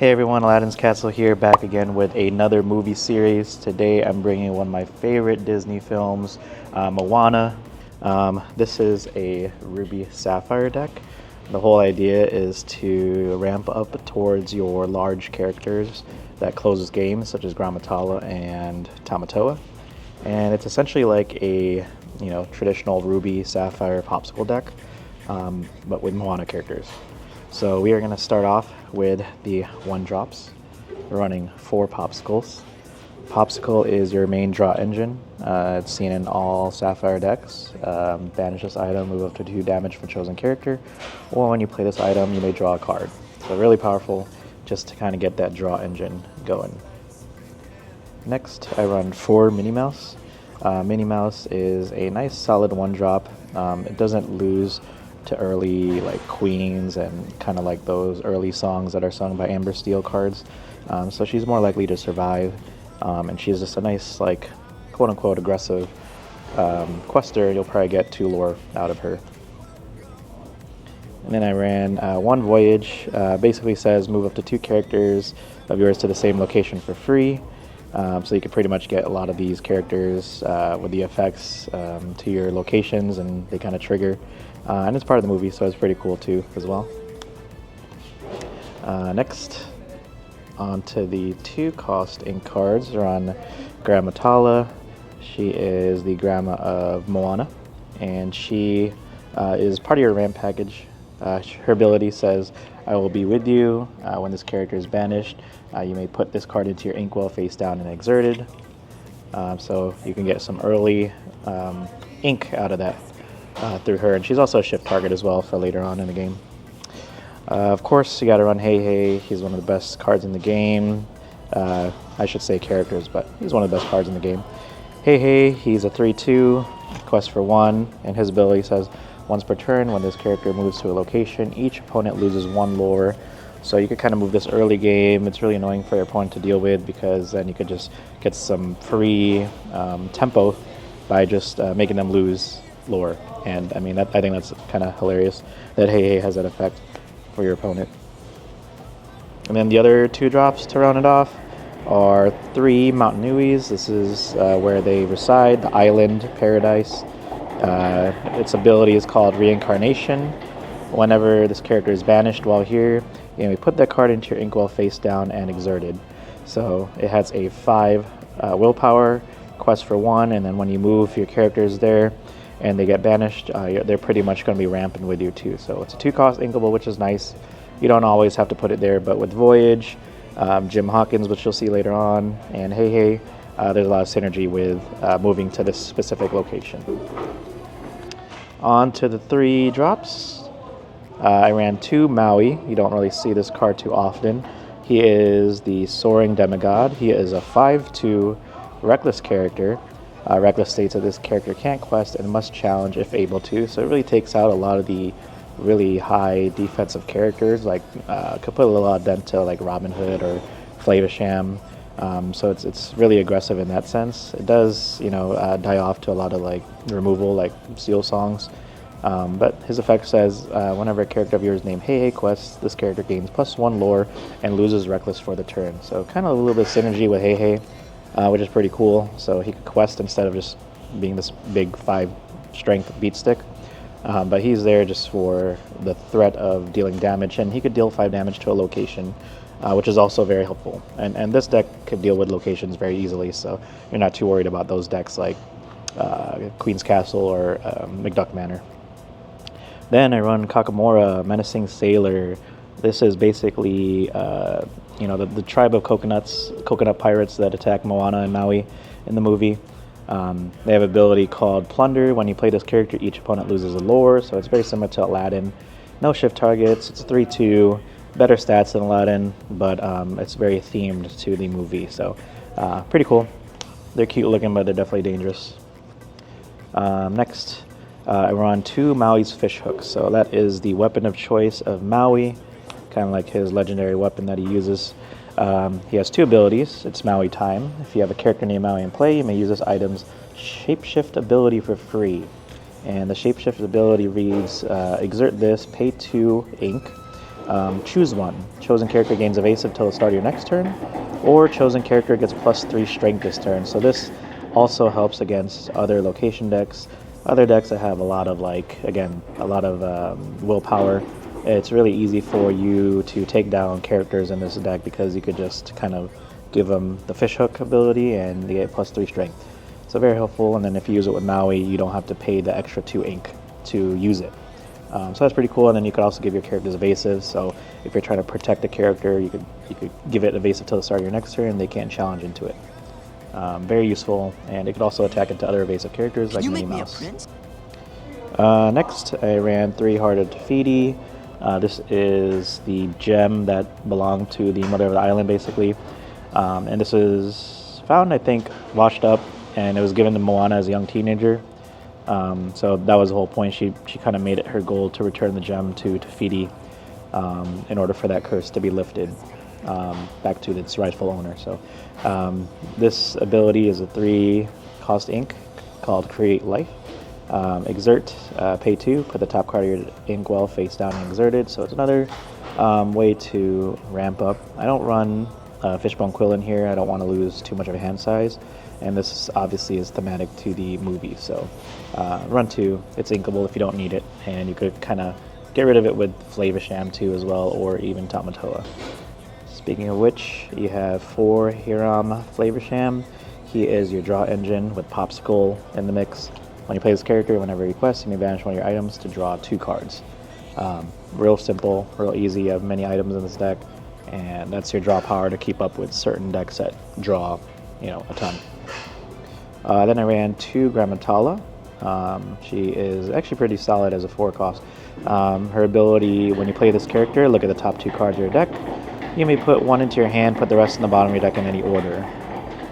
Hey everyone, Aladdin's Castle here, back again with another movie series. Today I'm bringing one of my favorite Disney films, Moana. This is a Ruby Sapphire deck. The whole idea is to ramp up towards your large characters that closes games, such as Gramma Tala and Tamatoa. And it's essentially like a traditional Ruby Sapphire popsicle deck, but with Moana characters. So we are going to start off with the 1-drops. We're running 4 popsicles. Popsicle is your main draw engine. It's seen in all Sapphire decks. Banish this item, move up to 2 damage for chosen character, or when you play this item, you may draw a card. So really powerful, just to kind of get that draw engine going. Next, I run 4 Minnie Mouse. Minnie Mouse is a nice solid 1-drop. It doesn't lose to early like Queens and kind of like those early songs that are sung by Amber Steel cards. So she's more likely to survive, and she's just a nice like quote-unquote aggressive quester. You'll probably get 2 lore out of her. And then I ran 1 Voyage. Basically says move up to 2 characters of yours to the same location for free. So you can pretty much get a lot of these characters with the effects to your locations, and they kind of trigger. And it's part of the movie, so it's pretty cool too as well. Next, on to the 2-cost ink cards. We're on Gramma Tala. She is the Gramma of Moana, and she is part of your ramp package. Her ability says, I will be with you. When this character is banished, you may put this card into your inkwell face down and exerted. So you can get some early ink out of that through her. And she's also a shift target as well for later on in the game. Of course, you got to run Hey Hey. He's one of the best cards in the game. I should say characters, but he's one of the best cards in the game. Hey Hey, he's a 3/2, quest for 1, and his ability says, once per turn, when this character moves to a location, each opponent loses 1 lore. So you could kind of move this early game. It's really annoying for your opponent to deal with, because then you could just get some free tempo by just making them lose lore. And I mean, I think that's kind of hilarious that Hey Hey has that effect for your opponent. And then the other 2-drops to round it off are 3 Mountain Nuis. This is where they reside, the island paradise. Its ability is called Reincarnation. Whenever this character is banished while here, you may put that card into your inkwell face down and exerted. So it has a 5 willpower, quest for 1, and then when you move your character is there and they get banished, they're pretty much going to be ramping with you too. So it's a 2-cost inkable, which is nice. You don't always have to put it there, but with Voyage, Jim Hawkins, which you'll see later on, and Hey Hey, there's a lot of synergy with moving to this specific location. On to the 3 drops. I ran 2 Maui. You don't really see this card too often. He is the Soaring Demigod. He is a 5/2 Reckless character. Reckless states that this character can't quest and must challenge if able to. So it really takes out a lot of the really high defensive characters, like could put a little dent to like Robin Hood or Flavisham. So it's really aggressive in that sense. It does die off to a lot of like removal, like Seal songs. But his effect says whenever a character of yours named Hey Hey quests, this character gains +1 lore and loses Reckless for the turn. So kind of a little bit of synergy with Hey Hey, which is pretty cool. So he could quest instead of just being this big 5 strength beat stick. But he's there just for the threat of dealing damage, and he could deal 5 damage to a location, which is also very helpful. And this deck could deal with locations very easily, so you're not too worried about those decks like Queen's Castle or McDuck Manor. Then I run Kakamora, Menacing Sailor. This is basically the tribe of coconut pirates that attack Moana and Maui in the movie. They have an ability called Plunder. When you play this character, each opponent loses a lore, so it's very similar to Aladdin. No shift targets, it's 3/2, better stats than Aladdin, but it's very themed to the movie, so pretty cool. They're cute looking, but they're definitely dangerous. Next, I run 2 Maui's Fish Hooks. So that is the weapon of choice of Maui, kind of like his legendary weapon that he uses. He has 2 abilities. It's Maui Time. If you have a character named Maui in play, you may use this item's Shapeshift ability for free. And the Shapeshift ability reads, exert this, pay 2 ink. choose one. Chosen character gains evasive till the start of your next turn, or chosen character gets +3 strength this turn. So this also helps against other location decks, other decks that have a lot of a lot of willpower. It's really easy for you to take down characters in this deck because you could just kind of give them the fishhook ability and they get +3 strength. So very helpful, and then if you use it with Maui, you don't have to pay the extra 2 ink to use it. So that's pretty cool, and then you could also give your characters evasive, so if you're trying to protect a character, you could give it evasive till the start of your next turn, and they can't challenge into it. Very useful, and it could also attack into other evasive characters like Minnie Mouse. Next, I ran 3 Hearted Tefiti. This is the gem that belonged to the Mother of the Island, basically. And this is found, I think, washed up, and it was given to Moana as a young teenager. So that was the whole point. She kind of made it her goal to return the gem to Tefiti in order for that curse to be lifted back to its rightful owner. So this ability is a 3-cost ink called Create Life. Exert, pay 2, put the top card of your inkwell face down and exerted. So it's another way to ramp up. I don't run Fishbone Quill in here. I don't want to lose too much of a hand size, and this obviously is thematic to the movie, so run 2. It's inkable if you don't need it, and you could kind of get rid of it with Flavisham too as well, or even Tamatoa. Speaking of which, you have 4 Hiram Flavisham. He is your draw engine with Popsicle in the mix. When you play this character, whenever you quest, you may banish one of your items to draw 2 cards. Real simple, real easy. You have many items in this deck, and that's your draw power to keep up with certain decks that draw, a ton. Then I ran 2 Gramma Tala. She is actually pretty solid as a 4-cost. Her ability, when you play this character, look at the top 2 cards of your deck. You may put 1 into your hand, put the rest in the bottom of your deck in any order.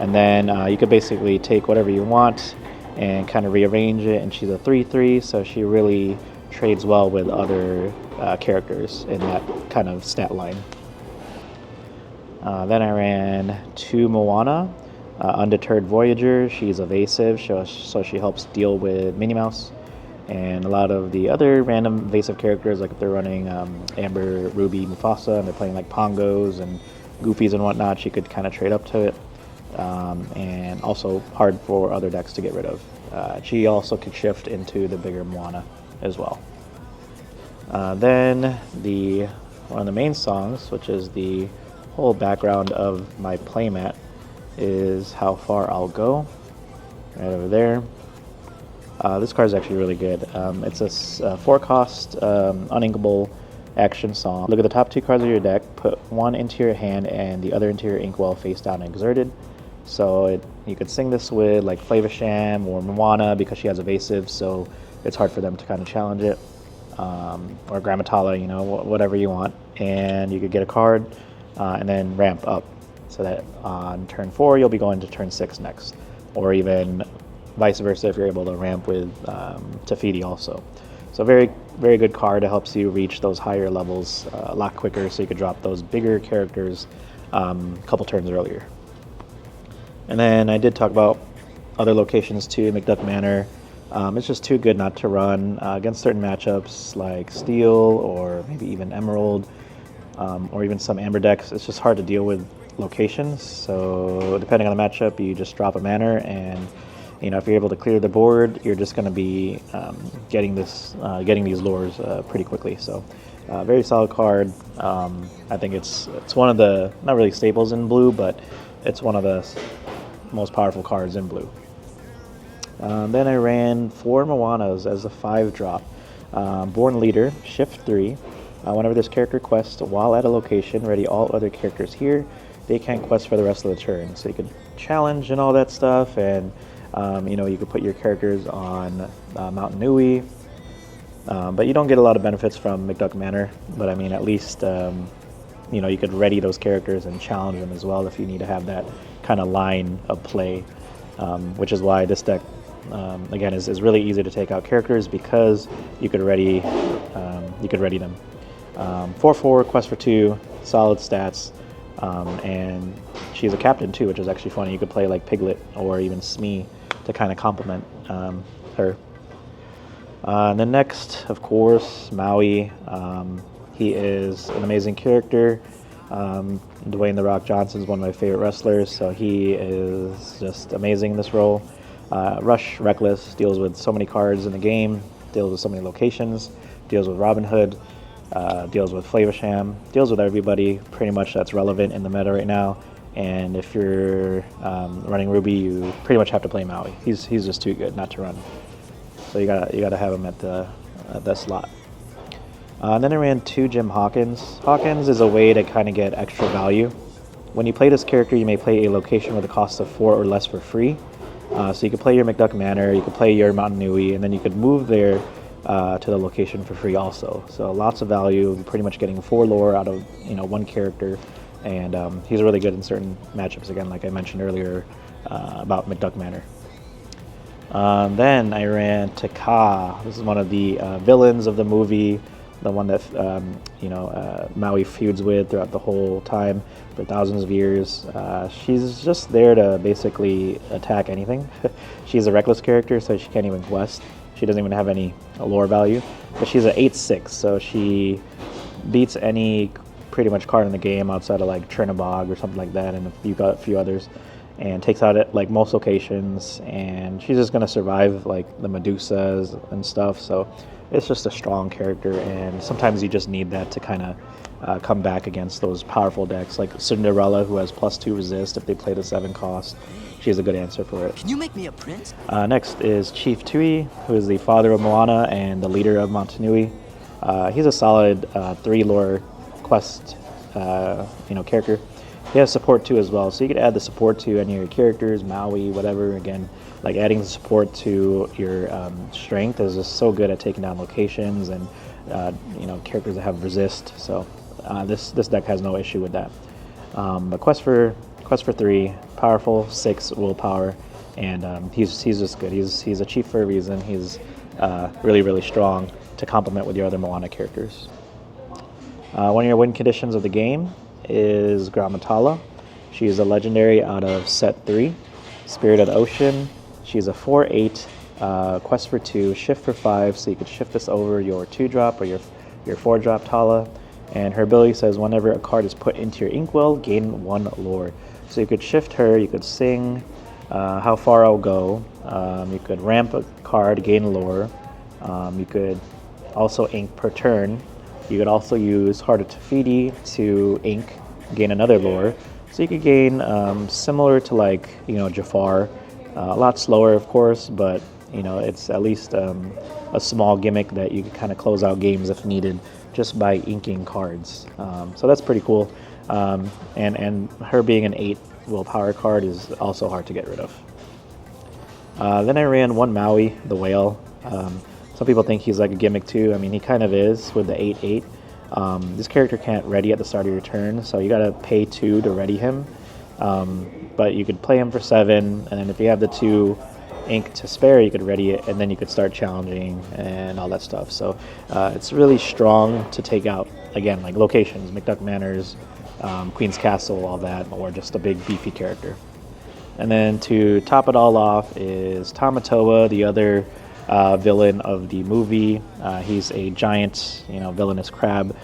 And then you could basically take whatever you want and kind of rearrange it, and she's a 3/3, so she really trades well with other characters in that kind of stat line. Then I ran 2 Moana, Undeterred Voyager. She's evasive, so she helps deal with Minnie Mouse and a lot of the other random evasive characters, like if they're running Amber, Ruby, Mufasa, and they're playing like Pongos and Goofies and whatnot, she could kind of trade up to it. And also hard for other decks to get rid of. She also could shift into the bigger Moana as well. Then one of the main songs, which is the whole background of my playmat, is How Far I'll Go, right over there. This card is actually really good. It's a 4-cost uninkable action song. Look at the top 2 cards of your deck, put 1 into your hand and the other into your inkwell face down and exerted. So you could sing this with like Flavisham or Moana because she has evasive, so it's hard for them to kind of challenge it. Or Gramma Tala, whatever you want. And you could get a card and then ramp up so that on turn 4 you'll be going to turn 6 next. Or even vice versa if you're able to ramp with Tefiti also. So very, very good card that helps you reach those higher levels a lot quicker, so you could drop those bigger characters a couple turns earlier. And then I did talk about other locations too, McDuck Manor. It's just too good not to run against certain matchups like Steel or maybe even Emerald or even some Amber decks. It's just hard to deal with locations, so depending on the matchup, you just drop a manor, and if you're able to clear the board, you're just going to be getting these lures pretty quickly. So very solid card. I think it's one of the, not really staples in blue, but it's one of the most powerful cards in blue. Then I ran 4 Moanas as a 5-drop. Born Leader, shift 3. Whenever this character quests while at a location, ready all other characters here. They can't quest for the rest of the turn. So you could challenge and all that stuff, and you could put your characters on Mount Nui. But you don't get a lot of benefits from McDuck Manor. But I mean, at least you could ready those characters and challenge them as well if you need to have that kind of line of play, which is why this deck again is really easy to take out characters, because you could ready them. 4/4, quest for 2, solid stats, and she's a captain too, which is actually funny. You could play like Piglet or even Smee to kind of complement her. And then next, of course, Maui. He is an amazing character. Dwayne "The Rock" Johnson is one of my favorite wrestlers, so he is just amazing in this role. Rush Reckless deals with so many cards in the game, deals with so many locations, deals with Robin Hood, deals with Flavisham, deals with everybody pretty much that's relevant in the meta right now. And if you're running Ruby, you pretty much have to play Maui. He's just too good not to run. So you gotta have him at that slot. And then I ran 2 Jim Hawkins. Hawkins is a way to kind of get extra value. When you play this character, you may play a location with a cost of 4 or less for free. So you could play your McDuck Manor, you could play your Mountain Nui, and then you could move there to the location for free also. So lots of value, pretty much getting 4 lore out of one character, and he's really good in certain matchups. Again, like I mentioned earlier about McDuck Manor. Then I ran Taka. This is one of the villains of the movie, the one that Maui feuds with throughout the whole time for thousands of years. She's just there to basically attack anything. She's a reckless character, so she can't even quest. She doesn't even have any lore value, but she's an 8/6, so she beats any pretty much card in the game outside of like Chernobog or something like that, and a few others, and takes out at like most locations. And she's just gonna survive like the Medusas and stuff. So it's just a strong character, and sometimes you just need that to kind of come back against those powerful decks like Cinderella, who has +2 resist if they play the 7 cost. She has a good answer for it. Can you make me a prince? Next is Chief Tui, who is the father of Moana and the leader of Motunui. He's a solid 3 lore quest character. He has support 2 as well, so you could add the support to any of your characters, Maui, whatever. Again, like adding the support to your strength is just so good at taking down locations and characters that have resist. So this deck has no issue with that. But quest for 3, powerful, 6 willpower, and he's just good. He's a chief for a reason. He's really strong to complement with your other Moana characters. One of your win conditions of the game is Gramma Tala. She is a legendary out of set 3, Spirit of the Ocean. She's a 4/8, quest for 2, shift for 5, so you could shift this over your 2-drop or your 4-drop Tala. And her ability says whenever a card is put into your inkwell, gain 1 lore. So you could shift her, you could sing how far I'll go, you could ramp a card, gain lore, you could also ink per turn. You could also use Heart of Tafiti to ink, gain another lore. So you could gain similar to like Jafar, a lot slower of course, but it's at least a small gimmick that you could kind of close out games if needed just by inking cards. So that's pretty cool. And her being an 8 willpower card is also hard to get rid of. Then I ran 1 Maui, the whale. Some people think he's like a gimmick too. I mean, he kind of is with the 8/8. This character can't ready at the start of your turn, so you gotta pay 2 to ready him. But you could play him for 7, and then if you have the 2 ink to spare, you could ready it, and then you could start challenging and all that stuff. So it's really strong to take out, again, like locations, McDuck Manors, Queen's Castle, all that, or just a big beefy character. And then to top it all off is Tamatoa, the other villain of the movie. He's a giant, villainous crab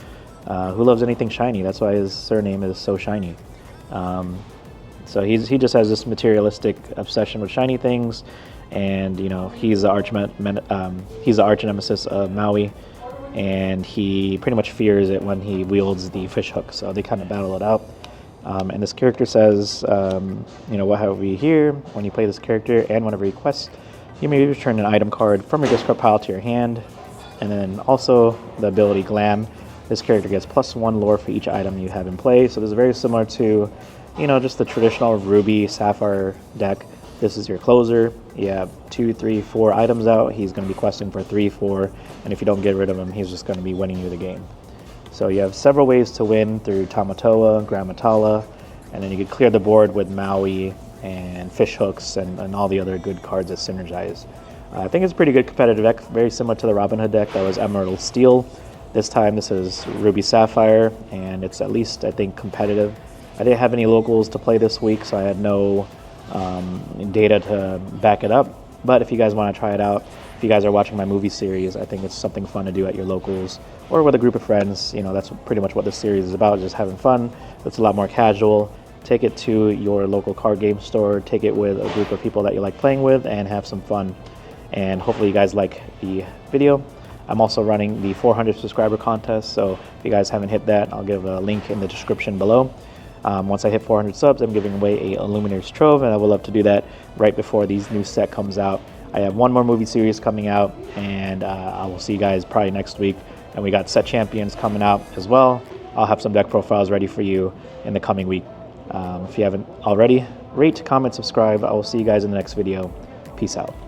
who loves anything shiny. That's why his surname is so shiny. So he just has this materialistic obsession with shiny things, and he's the arch nemesis of Maui, and he pretty much fears it when he wields the fish hook. So they kind of battle it out. And this character says, what have we here? When you play this character and whenever you quest, you may return an item card from your discard pile to your hand. And then also the ability Glam. This character gets +1 lore for each item you have in play. So this is very similar to, just the traditional Ruby Sapphire deck. This is your closer. You have 2, 3, 4 items out. He's going to be questing for 3, 4. And if you don't get rid of him, he's just going to be winning you the game. So you have several ways to win through Tamatoa, Gramma Tala, and then you could clear the board with Maui and fish hooks and all the other good cards that synergize. I think it's a pretty good competitive deck, very similar to the Robin Hood deck that was Emerald Steel. This time this is Ruby Sapphire, and it's at least, I think, competitive. I didn't have any locals to play this week, so I had no data to back it up. But if you guys want to try it out, if you guys are watching my movie series, I think it's something fun to do at your locals or with a group of friends. You know, that's pretty much what this series is about, just having fun. It's a lot more casual. Take it to your local card game store, take it with a group of people that you like playing with, and have some fun. And hopefully you guys like the video. I'm also running the 400 subscriber contest, so if you guys haven't hit that, I'll give a link in the description below. Once I hit 400 subs, I'm giving away a Illuminator's Trove, and I would love to do that right before these new set comes out. I have one more movie series coming out, and I will see you guys probably next week. And we got set champions coming out as well. I'll have some deck profiles ready for you in the coming week. If you haven't already, rate, comment, subscribe. I will see you guys in the next video. Peace out.